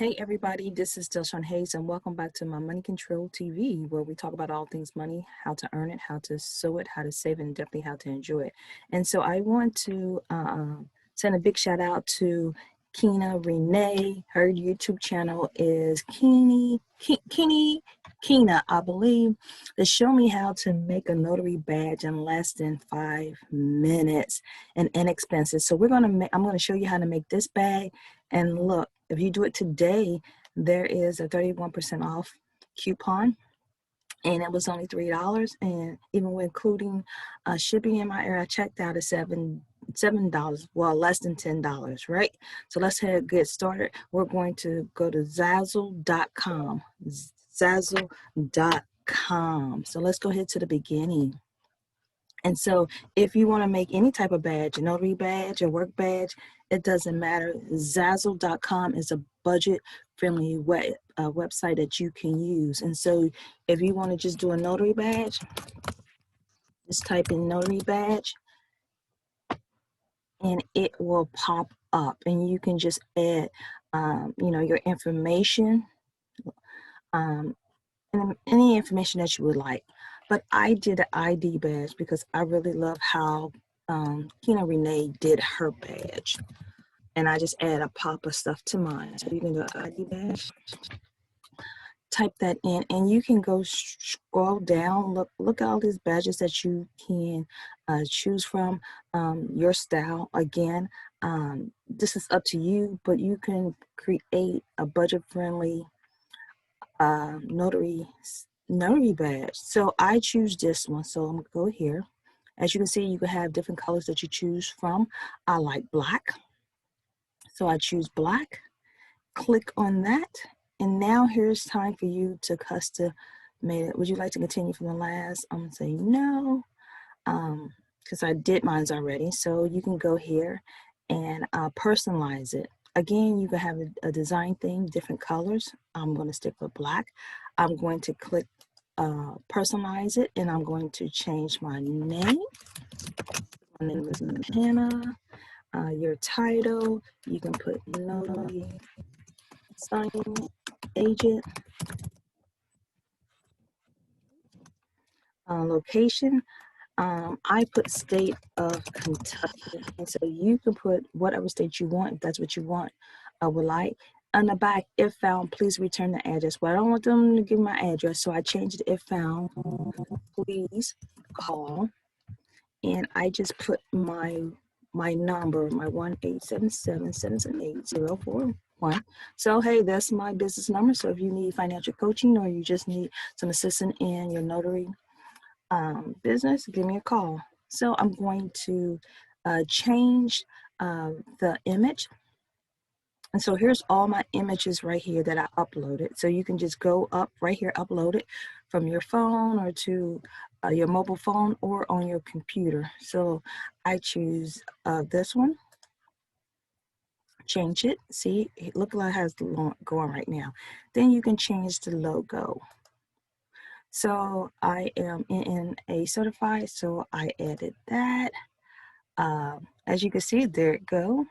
Hey everybody, this is Shawn Hayes and welcome back to my Money Control TV, where we talk about all things money, how to earn it, how to sow it, how to save it, and definitely how to enjoy it. And so I want to send a big shout out to Kina Renee. Her YouTube channel is Kina, I believe, to show me how to make a notary badge in less than 5 minutes and inexpensive. So I'm gonna show you how to make this bag. And look, if you do it today, there is a 31% off coupon, and it was only $3. And even with including shipping in my area, I checked out at $7, well, less than $10, right? So let's get started. We're going to go to Zazzle.com, Zazzle.com. So let's go ahead to the beginning. And so if you want to make any type of badge, a notary badge, a work badge, it doesn't matter. Zazzle.com is a budget-friendly website that you can use. And so if you want to just do a notary badge, just type in notary badge, and it will pop up. And you can just add, your information, and any information that you would like. But I did an ID badge because I really love how Kina Renee did her badge. And I just add a pop of stuff to mine. So you can do an ID badge, type that in, and you can go scroll down, look at all these badges that you can choose from, your style. Again, this is up to you, but you can create a budget-friendly notary badge. So I choose this one, so I'm gonna go here. As you can see, you can have different colors that you choose from. I like black, so I choose black. Click on that, and now here's time for you to custom made it. Would you like to continue from the last? I'm gonna say no, because I did mine's already. So you can go here and personalize it. Again, you can have a design theme, different colors. I'm going to stick with black. I'm going to click personalize it, and I'm going to change my name. My name is Hannah. Your title, you can put notary signing agent. Location, I put state of Kentucky, and so you can put whatever state you want if that's what you want. I would like. On the back, if found, please return the address. Well, I don't want them to give my address, so I changed it. If found, please call. And I just put my number, my 1-877-778-041. So hey, that's my business number. So if you need financial coaching or you just need some assistance in your notary business, give me a call. So I'm going to change the image. And so here's all my images right here that I uploaded. So you can just go up right here, upload it from your phone or to your mobile phone or on your computer. So I choose this one, change it. See, look like it has the going right now. Then you can change the logo. So I am NNA certified, so I added that. As you can see, there it go.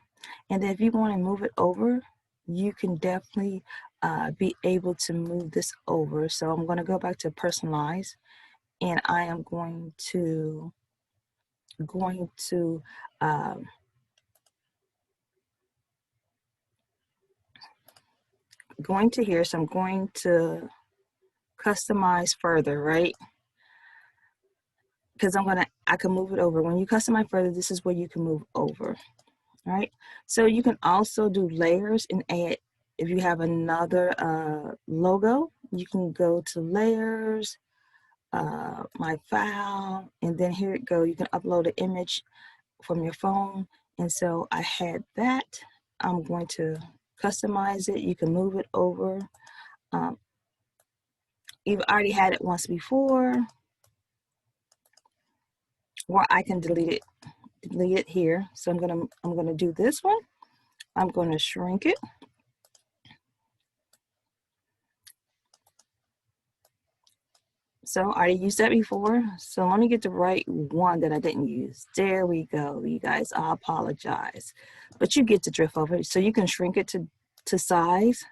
And then if you want to move it over, you can definitely be able to move this over. So I'm going to go back to personalize, and I am going to here. So I'm going to customize further, right? Because I can move it over. When you customize further, this is where you can move over. All right. So you can also do layers and add. If you have another logo, you can go to layers, my file, and then here it go. You can upload an image from your phone. And so I had that. I'm going to customize it. You can move it over. You've already had it once before, or I can delete it here. So I'm gonna do this one. I'm gonna shrink it. So I already used that before. So let me get the right one that I didn't use. There we go, you guys. I apologize, but you get the drift of it. So you can shrink it to size.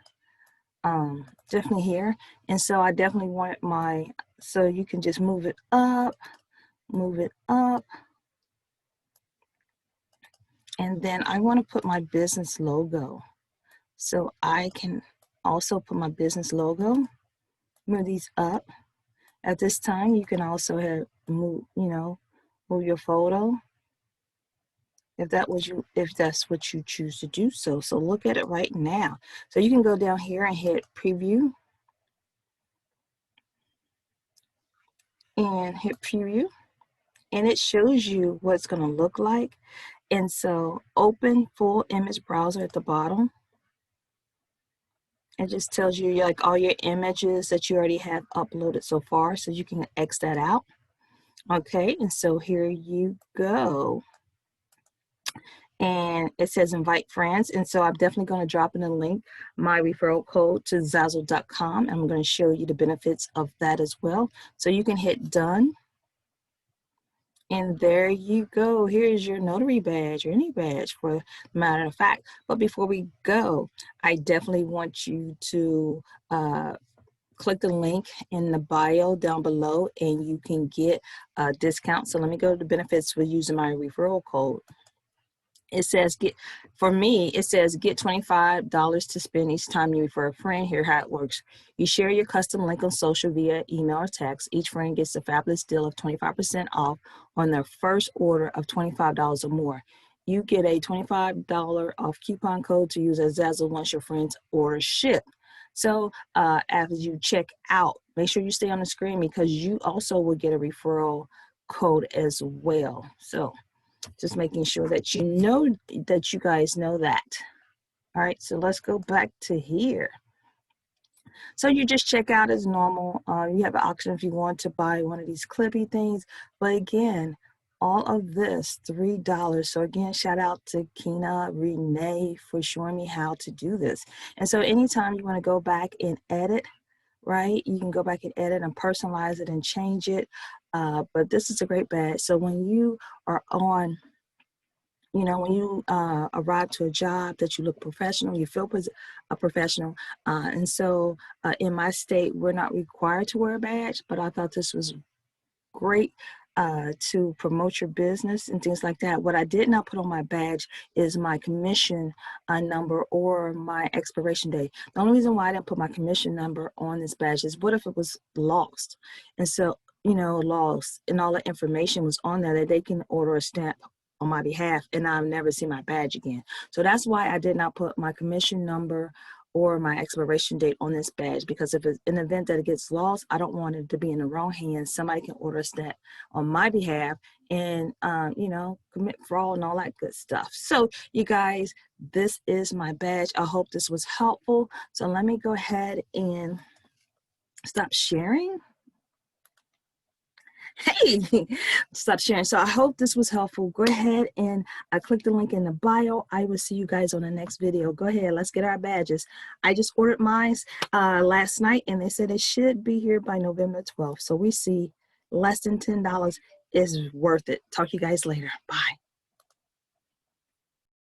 definitely here. And so I definitely want my, so you can just move it up, and then I want to put my business logo. So I can also put my business logo, move these up. At this time, you can also have move your photo if that's what you choose to do so. So look at it right now. So you can go down here and hit preview and it shows you what it's going to look like. And so open full image browser at the bottom. It just tells you like all your images that you already have uploaded so far, so you can X that out. Okay, and so here you go. And it says invite friends. And so I'm definitely going to drop in a link, my referral code to Zazzle.com. I'm going to show you the benefits of that as well. So you can hit done. And there you go. Here's your notary badge or any badge for the matter of fact. But before we go, I definitely want you to click the link in the bio down below and you can get a discount. So let me go to the benefits for using my referral code. It says get $25 to spend each time you refer a friend. Here how it works. You share your custom link on social via email or text. Each friend gets a fabulous deal of 25% off on their first order of $25 or more. You get a $25 off coupon code to use as Zazzle once your friend's order ship. So after you check out, make sure you stay on the screen because you also will get a referral code as well. So just making sure that you guys know that. All right, so let's go back to here. So you just check out as normal. You have an option if you want to buy one of these clippy things. But again, all of this, $3. So again, shout out to Kina Renee for showing me how to do this. And so anytime you want to go back and edit, right, you can go back and edit and personalize it and change it. But this is a great badge. So when you are on, when you arrive to a job that you look professional, you feel a professional. And so in my state, we're not required to wear a badge, but I thought this was great to promote your business and things like that. What I did not put on my badge is my commission number or my expiration date. The only reason why I didn't put my commission number on this badge is what if it was lost? And so, lost and all the information was on there that they can order a stamp on my behalf and I'll never see my badge again. So that's why I did not put my commission number or my expiration date on this badge, because if it's an event that it gets lost, I don't want it to be in the wrong hands. Somebody can order a stamp on my behalf and, commit fraud and all that good stuff. So you guys, this is my badge. I hope this was helpful. So let me go ahead and stop sharing. Hey, stop sharing. So I hope this was helpful. Go ahead and click the link in the bio. I will see you guys on the next video. Go ahead. Let's get our badges. I just ordered mine last night and they said it should be here by November 12th. So we see less than $10 is worth it. Talk to you guys later. Bye.